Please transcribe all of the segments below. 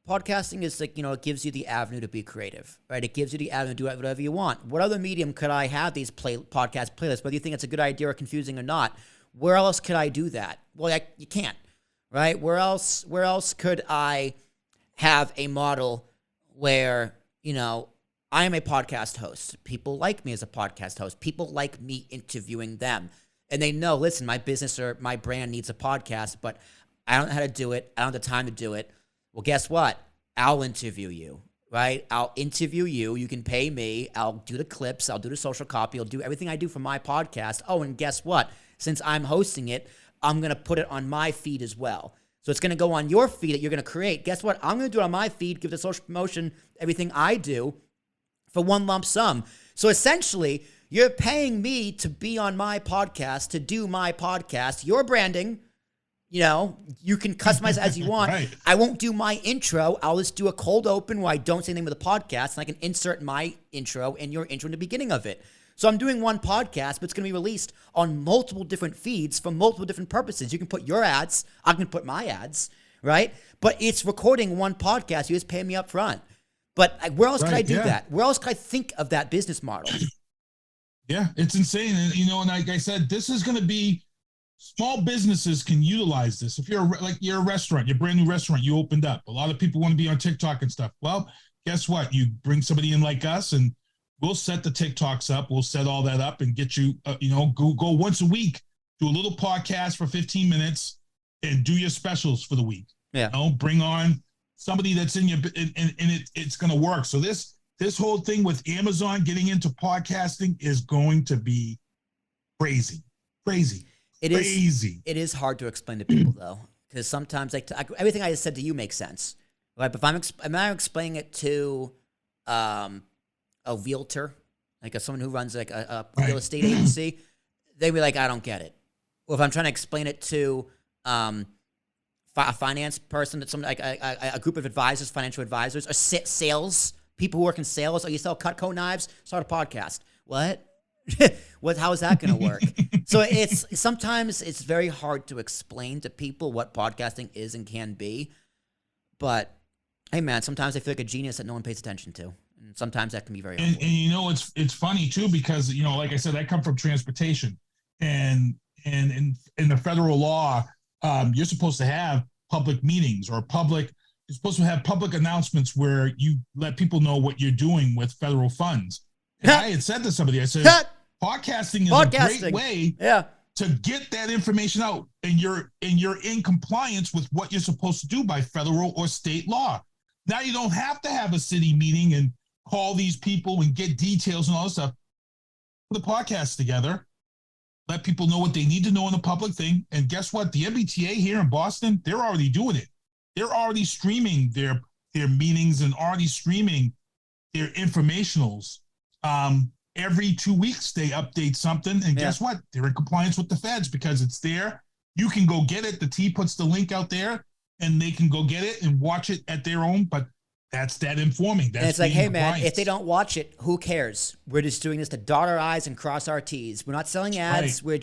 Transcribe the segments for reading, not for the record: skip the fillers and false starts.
podcasting is like, it gives you the avenue to be creative, right? It gives you the avenue to do whatever you want. What other medium could I have these podcast playlists, whether you think it's a good idea or confusing or not? Where else could I do that? Well, you can't, right? Where else could I have a model where, I am a podcast host. People like me as a podcast host. People like me interviewing them. And they know, listen, my business or my brand needs a podcast, but I don't know how to do it. I don't have the time to do it. Well, guess what? I'll interview you, right? I'll interview you. You can pay me. I'll do the clips. I'll do the social copy. I'll do everything I do for my podcast. Oh, and guess what? Since I'm hosting it, I'm going to put it on my feed as well. So it's going to go on your feed that you're going to create. Guess what? I'm going to do it on my feed, give the social promotion, everything I do for one lump sum. So essentially, you're paying me to be on my podcast, to do my podcast. Your branding, you can customize it as you want. Right. I won't do my intro. I'll just do a cold open where I don't say anything with the podcast, and I can insert my intro and your intro in the beginning of it. So I'm doing one podcast, but it's going to be released on multiple different feeds for multiple different purposes. You can put your ads. I can put my ads, right? But it's recording one podcast. You just pay me up front. But where else could I do that? Where else could I think of that business model? Yeah, it's insane. And, and like I said, this is going to be, small businesses can utilize this. If you're a restaurant, you're a brand new restaurant, you opened up. A lot of people want to be on TikTok and stuff. Well, guess what? You bring somebody in like us and we'll set the TikToks up. We'll set all that up and get you, go once a week, do a little podcast for 15 minutes and do your specials for the week. Yeah. Bring on somebody that's in your, and it's going to work. So this whole thing with Amazon getting into podcasting is going to be crazy. It is hard to explain to people though, because sometimes everything I just said to you makes sense, right? But if I'm explaining it to a realtor, like someone who runs like a real estate agency, they'd be like, I don't get it. Or if I'm trying to explain it to a finance person, that like a group of advisors, financial advisors, or sales people who work in sales. Oh, you sell Cutco knives? Start a podcast. What? How is that going to work? So sometimes it's very hard to explain to people what podcasting is and can be. But hey, man, sometimes I feel like a genius that no one pays attention to, and sometimes that can be very. And it's funny too, because like I said, I come from transportation, and in the federal law, you're supposed to have public meetings or you're supposed to have public announcements where you let people know what you're doing with federal funds. And I had said to somebody, I said, podcasting is a great way to get that information out, and you're in compliance with what you're supposed to do by federal or state law. Now you don't have to have a city meeting and call these people and get details and all this stuff. Put a podcast together, let people know what they need to know in the public thing. And guess what? The MBTA here in Boston, they're already doing it. They're already streaming their meetings and already streaming their informationals. Every 2 weeks they update something, and guess what? They're in compliance with the feds because it's there. You can go get it. The T puts the link out there, and they can go get it and watch it at their own. But that's that informing. That's, and it's like, hey, man, if they don't watch it, who cares? We're just doing this to dot our I's and cross our T's. We're not selling ads. Right.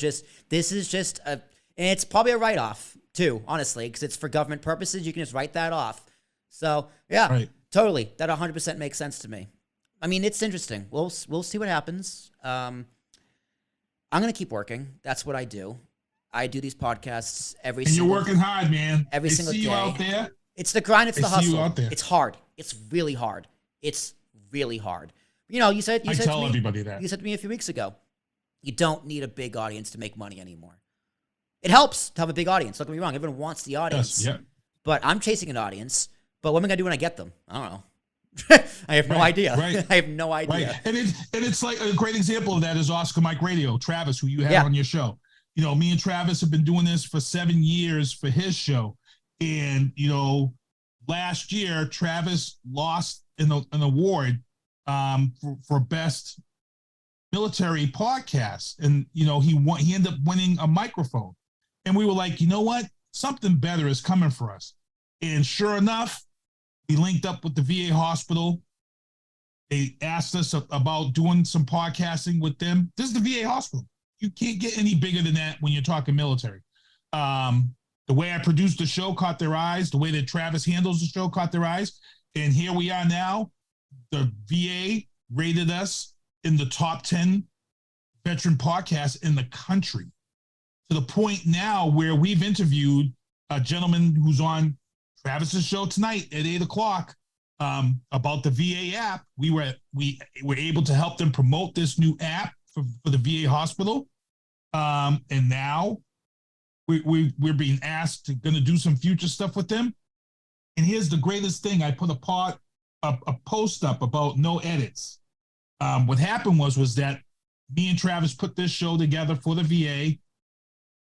This is just and it's probably a write-off too, honestly, because it's for government purposes. You can just write that off. So totally, that 100% makes sense to me. I mean, it's interesting. We'll see what happens. I'm going to keep working. That's what I do. I do these podcasts every single day. You're working hard, man. Every single day. I see you out there. It's the grind. It's the hustle. See you out there. It's hard. It's really hard. It's really hard. You said I tell everybody that. You said to me a few weeks ago, you don't need a big audience to make money anymore. It helps to have a big audience. Don't get me wrong. Everyone wants the audience. Yes, But I'm chasing an audience. But what am I going to do when I get them? I don't know. I have no idea. Right. I have no idea. Right. And it's like a great example of that is Oscar Mike Radio, Travis, who you had on your show. Me and Travis have been doing this for 7 years for his show. And, last year, Travis lost an award for best military podcast. And, he ended up winning a microphone. And we were like, you know what? Something better is coming for us. And sure enough, we linked up with the VA hospital. They asked us about doing some podcasting with them. This is the VA hospital. You can't get any bigger than that when you're talking military. The way I produced the show caught their eyes. The way that Travis handles the show caught their eyes. And here we are now. The VA rated us in the top 10 veteran podcasts in the country, to the point now where we've interviewed a gentleman who's on Travis's show tonight at 8:00 about the VA app. We were able to help them promote this new app for the VA hospital. And now we're being asked to going to do some future stuff with them. And here's the greatest thing. I put a post up about no edits. What happened was that me and Travis put this show together for the VA.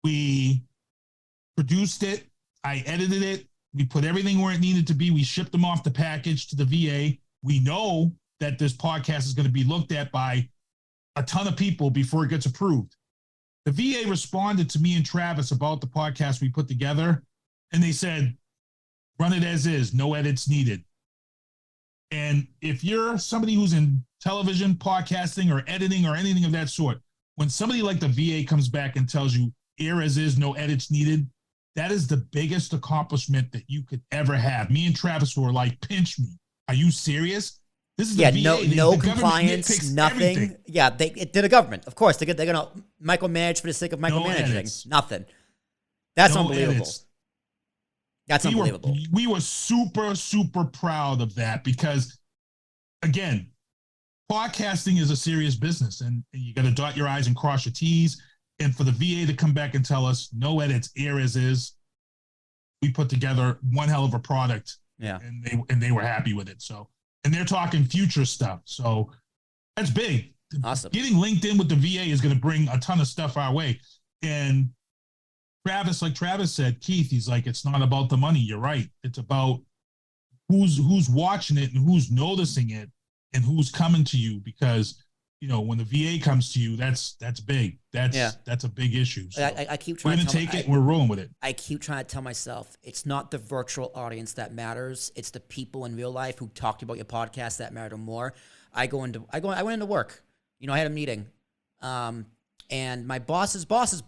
We produced it. I edited it. We put everything where it needed to be. We shipped them off the package to the VA. We know that this podcast is going to be looked at by a ton of people before it gets approved. The VA responded to me and Travis about the podcast we put together, and they said, run it as is, no edits needed. And if you're somebody who's in television, podcasting, or editing, or anything of that sort, when somebody like the VA comes back and tells you air as is, no edits needed, that is the biggest accomplishment that you could ever have. Me and Travis were like, pinch me. Are you serious? This is the VA. No compliance, nothing. Everything. Yeah, they're the government. Of course, they're going to micromanage for the sake of micromanaging. Nothing. That's unbelievable. Edits. That's unbelievable. We were super, super proud of that because, again, podcasting is a serious business, and you got to dot your I's and cross your T's. And for the VA to come back and tell us no edits, air as is, we put together one hell of a product. Yeah, and they were happy with it. So, and they're talking future stuff. So that's big. Awesome. Getting linked in with the VA is going to bring a ton of stuff our way. And Travis, like Travis said, Keith, he's like, it's not about the money. You're right. It's about who's watching it and who's noticing it and who's coming to you, because when the VA comes to you, that's big. That's a big issue. So I keep trying to take it. We're rolling with it. I keep trying to tell myself it's not the virtual audience that matters. It's the people in real life who talked about your podcast that matter more. I went into work. I had a meeting, and my boss's boss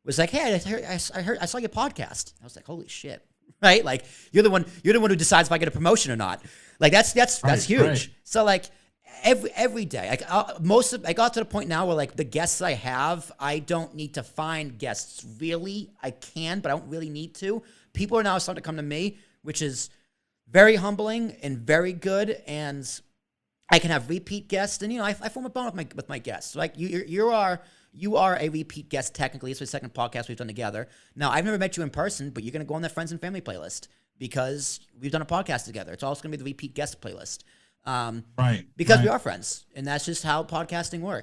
was like, "Hey, I saw your podcast." I was like, "Holy shit!" Right? Like you're the one who decides if I get a promotion or not. Like that's huge. Right. So like. Every day, I got to the point now where like the guests I have, I don't need to find guests. Really, I can, but I don't really need to. People are now starting to come to me, which is very humbling and very good. And I can have repeat guests, and I form a bond with my guests. Like you are a repeat guest technically. It's the second podcast we've done together. Now I've never met you in person, but you're gonna go on the friends and family playlist because we've done a podcast together. It's also gonna be the repeat guest playlist. Because we are friends, and that's just how podcasting works.